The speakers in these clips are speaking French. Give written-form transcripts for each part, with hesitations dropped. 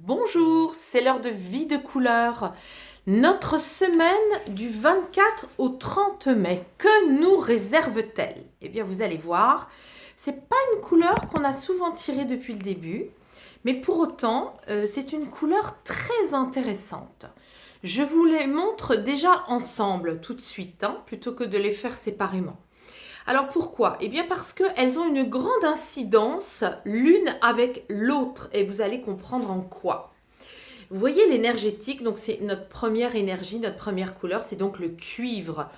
Bonjour, c'est l'heure de vie de couleur. Notre semaine du 24 au 30 mai, que nous réserve-t-elle? Eh bien, vous allez voir, c'est pas une couleur qu'on a souvent tirée depuis le début, mais pour autant, c'est une couleur très intéressante. Je vous les montre déjà ensemble tout de suite, plutôt que de les faire séparément. Alors pourquoi? Eh bien parce qu'elles ont une grande incidence l'une avec l'autre et vous allez comprendre en quoi. Vous voyez l'énergétique, donc c'est notre première énergie, notre première couleur, c'est donc le cuivre.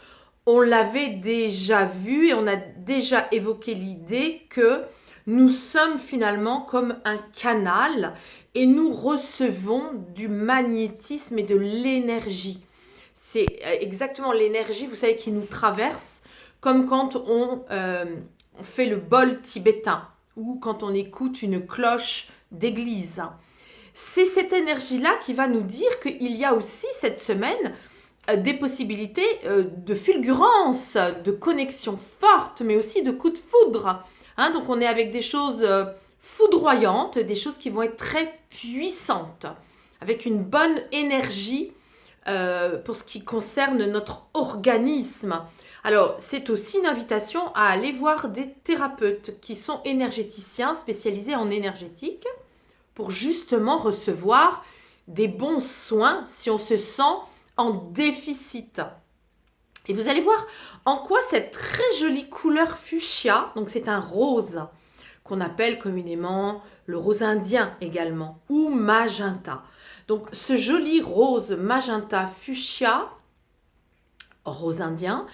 On l'avait déjà vu et on a déjà évoqué l'idée que nous sommes finalement comme un canal et nous recevons du magnétisme et de l'énergie. C'est exactement l'énergie, vous savez, qui nous traverse, comme quand on fait le bol tibétain ou quand on écoute une cloche d'église. C'est cette énergie-là qui va nous dire qu'il y a aussi cette semaine des possibilités de fulgurance, de connexion forte, mais aussi de coups de foudre. Donc on est avec des choses foudroyantes, des choses qui vont être très puissantes, avec une bonne énergie pour ce qui concerne notre organisme. Alors, c'est aussi une invitation à aller voir des thérapeutes qui sont énergéticiens spécialisés en énergétique pour justement recevoir des bons soins si on se sent en déficit. Et vous allez voir en quoi cette très jolie couleur fuchsia, donc c'est un rose qu'on appelle communément le rose indien également, ou magenta. Donc ce joli rose magenta fuchsia, rose indien,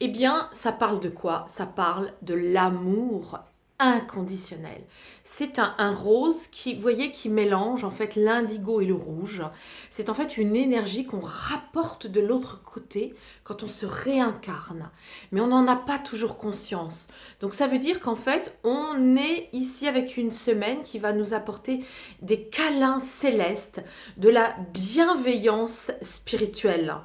eh bien ça parle de quoi? Ça parle de l'amour inconditionnel. C'est un rose qui, vous voyez, qui mélange en fait l'indigo et le rouge. C'est en fait une énergie qu'on rapporte de l'autre côté quand on se réincarne. Mais on n'en a pas toujours conscience. Donc ça veut dire qu'en fait, on est ici avec une semaine qui va nous apporter des câlins célestes, de la bienveillance spirituelle.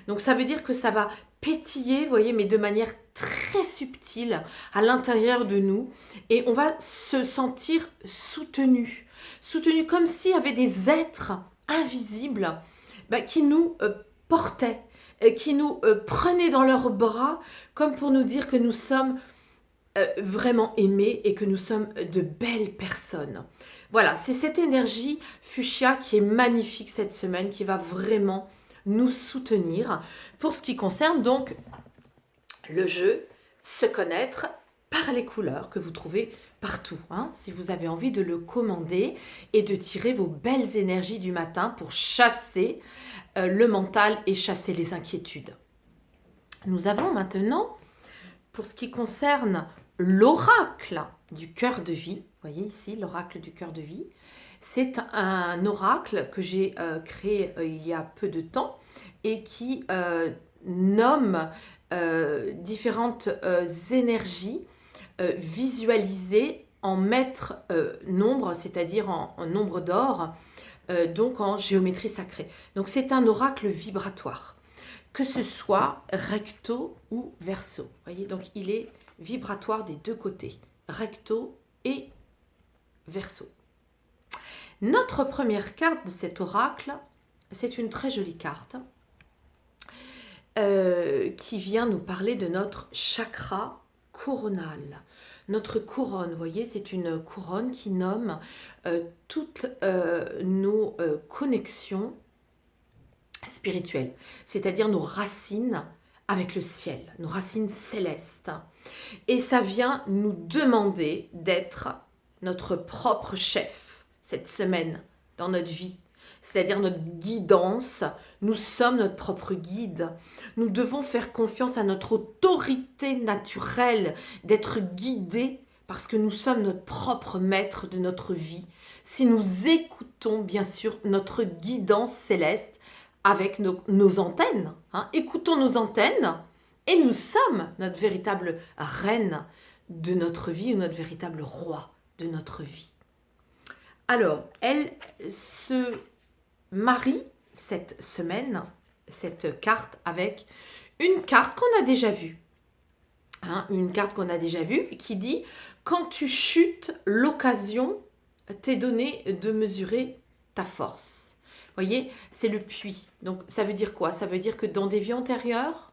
Donc ça veut dire que ça va pétiller, vous voyez, mais de manière très subtile à l'intérieur de nous et on va se sentir soutenu. Soutenu comme s'il y avait des êtres invisibles qui nous portaient, qui nous prenaient dans leurs bras comme pour nous dire que nous sommes vraiment aimés et que nous sommes de belles personnes. Voilà, c'est cette énergie fuchsia qui est magnifique cette semaine, qui va vraiment nous soutenir pour ce qui concerne donc le jeu, se connaître par les couleurs que vous trouvez partout. Si vous avez envie de le commander et de tirer vos belles énergies du matin pour chasser le mental et chasser les inquiétudes. Nous avons maintenant, pour ce qui concerne l'oracle du cœur de vie, vous voyez ici l'oracle du cœur de vie, c'est un oracle que j'ai créé il y a peu de temps et qui nomme différentes énergies visualisées en mètres nombres, c'est-à-dire en nombre d'or, donc en géométrie sacrée. Donc c'est un oracle vibratoire, que ce soit recto ou verso. Voyez, donc il est vibratoire des deux côtés, recto et verso. Notre première carte de cet oracle, c'est une très jolie carte qui vient nous parler de notre chakra coronal. Notre couronne, vous voyez, c'est une couronne qui nomme toutes nos connexions spirituelles, c'est-à-dire nos racines avec le ciel, nos racines célestes. Et ça vient nous demander d'être notre propre chef cette semaine dans notre vie, c'est-à-dire notre guidance. Nous sommes notre propre guide. Nous devons faire confiance à notre autorité naturelle d'être guidés parce que nous sommes notre propre maître de notre vie. Si nous écoutons bien sûr notre guidance céleste avec nos antennes, écoutons nos antennes et nous sommes notre véritable reine de notre vie ou notre véritable roi de notre vie. Alors, elle se marie cette semaine, cette carte, avec une carte qu'on a déjà vue. Une carte qu'on a déjà vue qui dit « Quand tu chutes, l'occasion t'est donnée de mesurer ta force. Vous voyez, c'est le puits. Donc, ça veut dire quoi? Ça veut dire que dans des vies antérieures,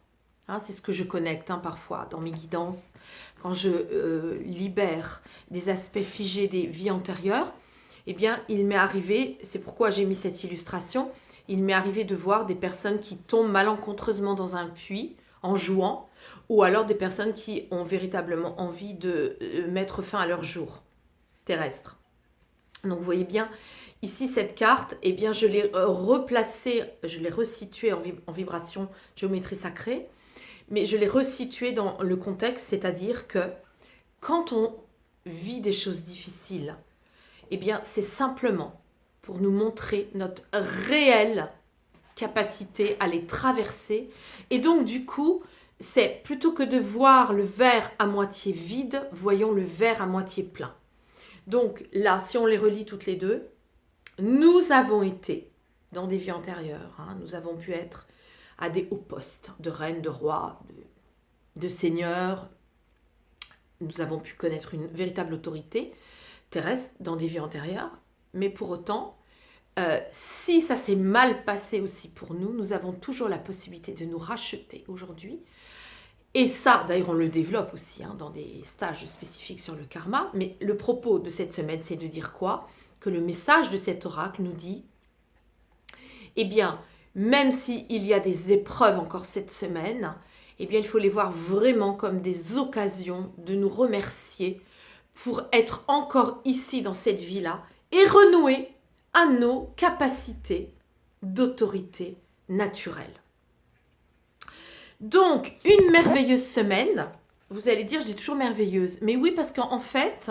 c'est ce que je connecte parfois dans mes guidances, quand je libère des aspects figés des vies antérieures, eh bien, il m'est arrivé, c'est pourquoi j'ai mis cette illustration, il m'est arrivé de voir des personnes qui tombent malencontreusement dans un puits en jouant, ou alors des personnes qui ont véritablement envie de mettre fin à leur jour terrestre. Donc, vous voyez bien, ici, cette carte, eh bien, je l'ai replacée, je l'ai resituée en vibration géométrie sacrée, mais je l'ai resituée dans le contexte, c'est-à-dire que quand on vit des choses difficiles, eh bien, c'est simplement pour nous montrer notre réelle capacité à les traverser. Et donc, du coup, c'est plutôt que de voir le verre à moitié vide, voyons le verre à moitié plein. Donc là, si on les relie toutes les deux, nous avons été dans des vies antérieures, nous avons pu être à des hauts postes de reines, de rois, de seigneurs. Nous avons pu connaître une véritable autorité terrestre dans des vies antérieures. Mais pour autant, si ça s'est mal passé aussi pour nous, nous avons toujours la possibilité de nous racheter aujourd'hui. Et ça, d'ailleurs, on le développe aussi dans des stages spécifiques sur le karma. Mais le propos de cette semaine, c'est de dire quoi? Que le message de cet oracle nous dit, eh bien, même s'il y a des épreuves encore cette semaine, eh bien, il faut les voir vraiment comme des occasions de nous remercier pour être encore ici dans cette vie-là et renouer à nos capacités d'autorité naturelle. Donc, une merveilleuse semaine. Vous allez dire, je dis toujours merveilleuse. Mais oui, parce qu'en fait,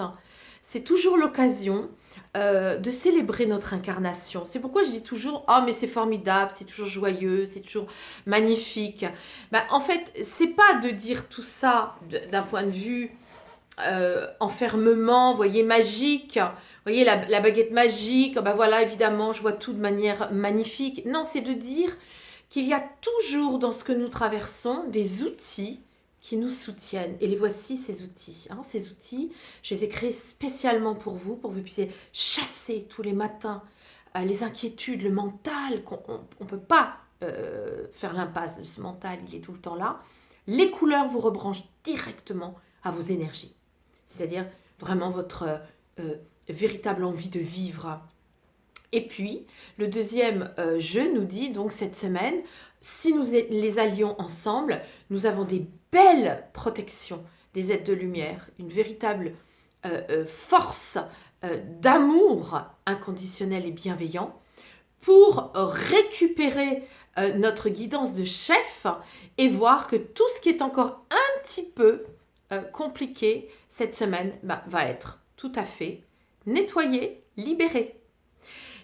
c'est toujours l'occasion de célébrer notre incarnation. C'est pourquoi je dis toujours, oh mais c'est formidable, c'est toujours joyeux, c'est toujours magnifique. En fait, c'est pas de dire tout ça d'un point de vue enfermement, voyez, magique. Vous voyez, la baguette magique, voilà, évidemment, je vois tout de manière magnifique. Non, c'est de dire qu'il y a toujours dans ce que nous traversons des outils qui nous soutiennent. Et les voici, ces outils. Ces outils, je les ai créés spécialement pour vous puissiez chasser tous les matins les inquiétudes, le mental, qu'on ne peut pas faire l'impasse de ce mental, il est tout le temps là. Les couleurs vous rebranchent directement à vos énergies. C'est-à-dire vraiment votre véritable envie de vivre. Et puis, le deuxième jeu nous dit donc cette semaine, si nous les allions ensemble, nous avons des belles protections des êtres de lumière, une véritable force d'amour inconditionnel et bienveillant pour récupérer notre guidance de chef et voir que tout ce qui est encore un petit peu compliqué cette semaine va être tout à fait nettoyé, libéré.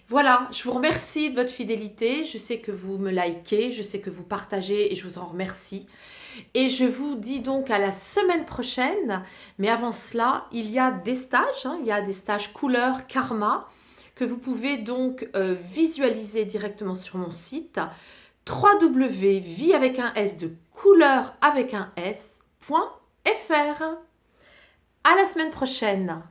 Voilà, je vous remercie de votre fidélité. Je sais que vous me likez, je sais que vous partagez et je vous en remercie. Et je vous dis donc à la semaine prochaine. Mais avant cela, il y a des stages, il y a des stages couleur karma que vous pouvez donc visualiser directement sur mon site www.vie avec un S de couleur avec un S.fr. À la semaine prochaine.